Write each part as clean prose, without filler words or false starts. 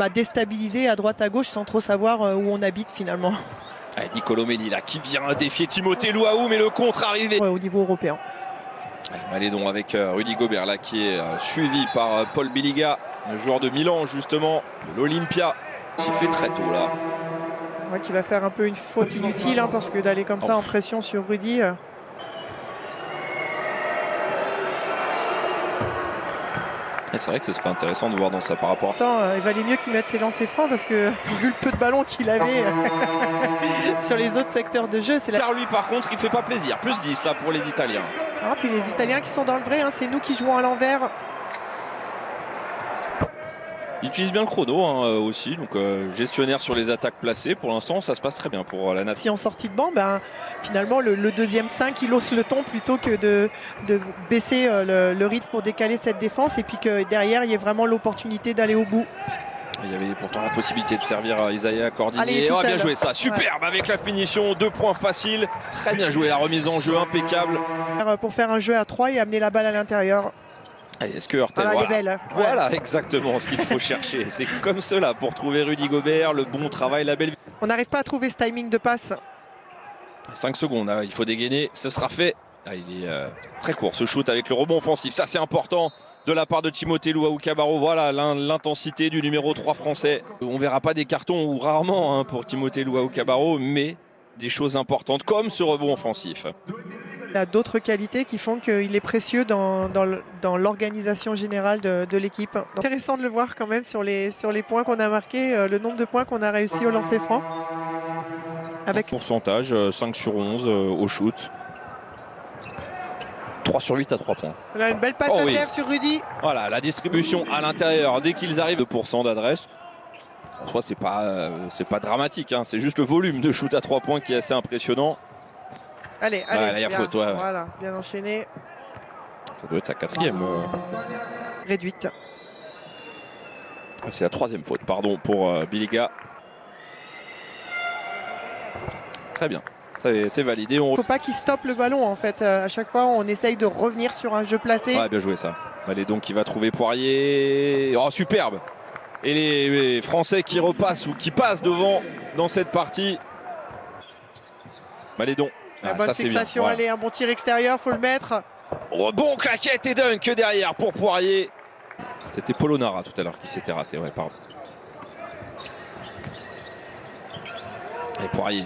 déstabiliser à droite à gauche sans trop savoir où on habite finalement. Nicolo Melli là qui vient défier Timothée Luaou, mais le contre arrivé Au niveau européen. Malédon avec Rudy Gobert là qui est suivi par Paul Biliga, le joueur de Milan justement, de l'Olympia. Sifflé très tôt là. Qui va faire un peu une faute inutile parce que d'aller comme ça en pression sur Rudy. C'est vrai que ce serait intéressant de voir dans ça par rapport. Il valait mieux qu'il mette ses lancers francs parce que vu le peu de ballons qu'il avait sur les autres secteurs de jeu, c'est Car lui par contre il fait pas plaisir, plus 10 là pour les Italiens. Puis les Italiens qui sont dans le vrai, c'est nous qui jouons à l'envers. Il utilise bien le chrono aussi, donc gestionnaire sur les attaques placées. Pour l'instant, ça se passe très bien pour la nature. Si en sortie de banc, finalement, le deuxième 5, il hausse le ton plutôt que de baisser le rythme pour décaler cette défense. Et puis que derrière, il y ait vraiment l'opportunité d'aller au bout. Il y avait pourtant la possibilité de servir Isaiah Cordinier. Bien joué ça, superbe avec la finition, 2 points faciles. Très bien joué, la remise en jeu impeccable. Pour faire un jeu à 3 et amener la balle à l'intérieur. Est-ce que Hurtel, voilà exactement ce qu'il faut chercher. C'est comme cela pour trouver Rudy Gobert, le bon travail, la belle. On n'arrive pas à trouver ce timing de passe. 5 secondes, il faut dégainer, ce sera fait. Il est très court ce shoot avec le rebond offensif, ça c'est important de la part de Timothée Luaou-Cabarrot. Voilà l'intensité du numéro 3 français. On verra pas des cartons ou rarement pour Timothée Luaou-Cabarrot, mais des choses importantes comme ce rebond offensif. Il a d'autres qualités qui font qu'il est précieux dans l'organisation générale de l'équipe. Intéressant de le voir quand même sur les points qu'on a marqués, le nombre de points qu'on a réussi au lancer franc. Avec pourcentage, 5 sur 11 au shoot. 3 sur 8 à 3 points. Là, une belle passe à terre sur Rudy. Voilà, la distribution à l'intérieur dès qu'ils arrivent, 2% d'adresse. En soi, c'est pas dramatique, c'est juste le volume de shoot à 3 points qui est assez impressionnant. Allez, là, il y a faute, Voilà, bien enchaîné. Ça doit être sa 4e. Réduite. C'est la 3e faute, pardon, pour Biliga. Très bien, c'est validé. Il ne faut pas qu'il stoppe le ballon en fait. À chaque fois, on essaye de revenir sur un jeu placé. Bien joué ça. Malédon qui va trouver Poirier. Oh, superbe. Et les Français qui repassent ou qui passent devant dans cette partie. Malédon. Bonne fixation, allez, un bon tir extérieur, faut le mettre. Rebond, claquette et dunk derrière pour Poirier. C'était Polonara tout à l'heure qui s'était raté, pardon. Et Poirier.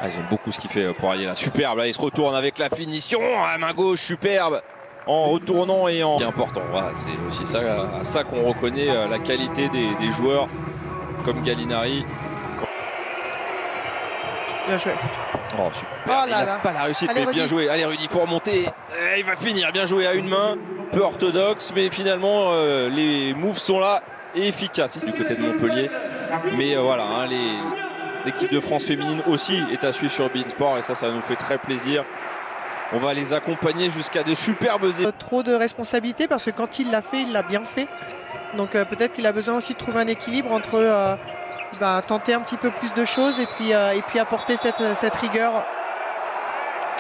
J'aime beaucoup ce qu'il fait Poirier là, superbe, là il se retourne avec la finition, main gauche, superbe. En retournant et en... C'est important, c'est aussi à ça qu'on reconnaît la qualité des joueurs comme Gallinari. Bien joué. Oh super, il n'a pas la réussite, allez, mais bien joué. Allez Rudy, il faut remonter. Il va finir, bien joué à une main. Peu orthodoxe, mais finalement les moves sont là et efficaces du côté de Montpellier. Mais l'équipe de France féminine aussi est à suivre sur beIN Sport et ça nous fait très plaisir. On va les accompagner jusqu'à de superbes... Trop de responsabilités parce que quand il l'a fait, il l'a bien fait. Donc peut-être qu'il a besoin aussi de trouver un équilibre entre... tenter un petit peu plus de choses et puis apporter cette rigueur.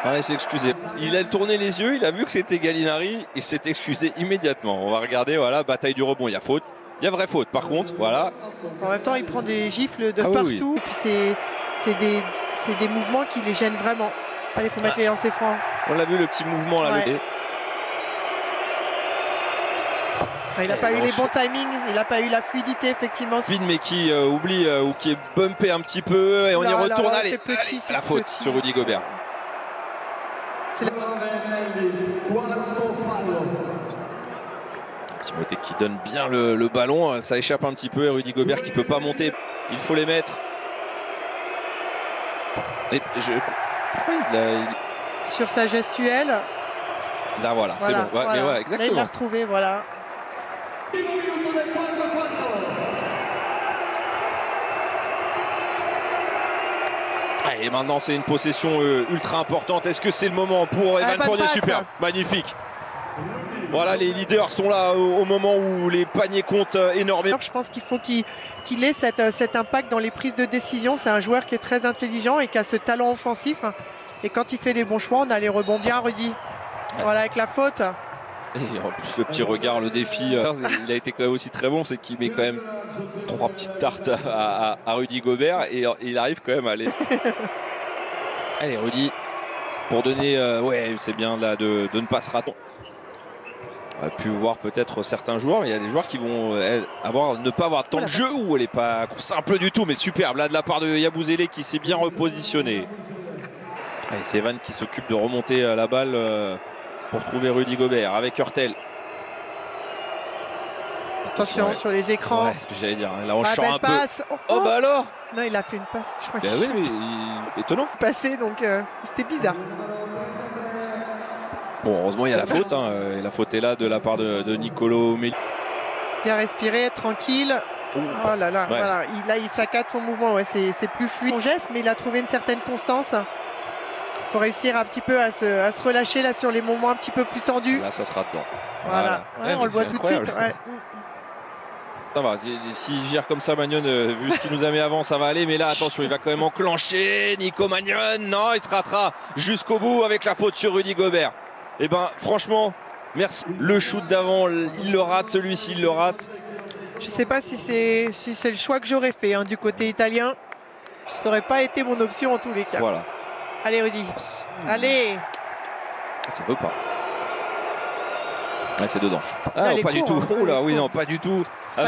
Il s'est excusé. Il a tourné les yeux, il a vu que c'était Gallinari, il s'est excusé immédiatement. On va regarder, bataille du rebond, il y a faute. Il y a vraie faute par contre, En même temps, il prend des gifles de partout. Et puis c'est des mouvements qui les gênent vraiment. Allez, il faut mettre les lancers francs. On l'a vu le petit mouvement là. Il n'a pas eu les bons timings, il n'a pas eu la fluidité effectivement. Mais qui oublie ou qui est bumpé un petit peu et on y retourne. Allez, la faute sur Rudy Gobert. Timothée qui donne bien le ballon, ça échappe un petit peu et Rudy Gobert qui ne peut pas monter. Il faut les mettre. Et sur sa gestuelle. Là voilà, c'est bon. Mais exactement. Là, il l'a retrouvé, voilà. Et maintenant c'est une possession ultra importante. Est-ce que c'est le moment pour Evan Fournier? Super, magnifique. Voilà, les leaders sont là au moment où les paniers comptent énormément. Je pense qu'il faut qu'il ait cet impact dans les prises de décision. C'est un joueur qui est très intelligent et qui a ce talent offensif. Et quand il fait les bons choix, on a les rebonds bien, Rudy. Voilà, avec la faute. Et en plus le petit regard, le défi, il a été quand même aussi très bon, c'est qu'il met quand même 3 petites tartes à Rudy Gobert et il arrive quand même à aller. Allez Rudy, pour donner, ouais c'est bien là de ne pas se rater. On a pu voir peut-être certains joueurs, mais il y a des joueurs qui vont ne pas avoir tant de jeu où elle n'est pas simple du tout, mais superbe là de la part de Yabusele qui s'est bien repositionné. Allez, c'est Evan qui s'occupe de remonter la balle pour trouver Rudy Gobert avec Hurtel. Attention sur les écrans. Ouais, ce que j'allais dire. Là, on chante un peu. Oh bah alors. Non, il a fait une passe. Je crois oui, mais étonnant. Passé, donc c'était bizarre. Bon, heureusement, il y a la faute. Hein, et la faute est là de la part de Nicolo Melli. Bien respirer, tranquille. Oh là là, ouais. Voilà. Il saccade son mouvement. Ouais, c'est plus fluide son geste, mais il a trouvé une certaine constance. Il faut réussir un petit peu à se relâcher là sur les moments un petit peu plus tendus. Là, ça sera dedans. Voilà. Ouais, on le voit tout de suite. Ouais. Ça va, s'il gère comme ça Magnon, vu ce qu'il nous a mis avant, ça va aller. Mais là, attention, il va quand même enclencher. Nico Magnon, non, il se ratera jusqu'au bout avec la faute sur Rudy Gobert. Et ben, franchement, merci. Le shoot d'avant, il le rate, celui-ci, il le rate. Je ne sais pas si c'est le choix que j'aurais fait hein, du côté italien. Ça n'aurait pas été mon option en tous les cas. Voilà. Allez Rudy, allez. Ça veut pas. Ouais, c'est dedans. Ah, non, pas du tout. Oh là, oui, non, pas du tout. Avec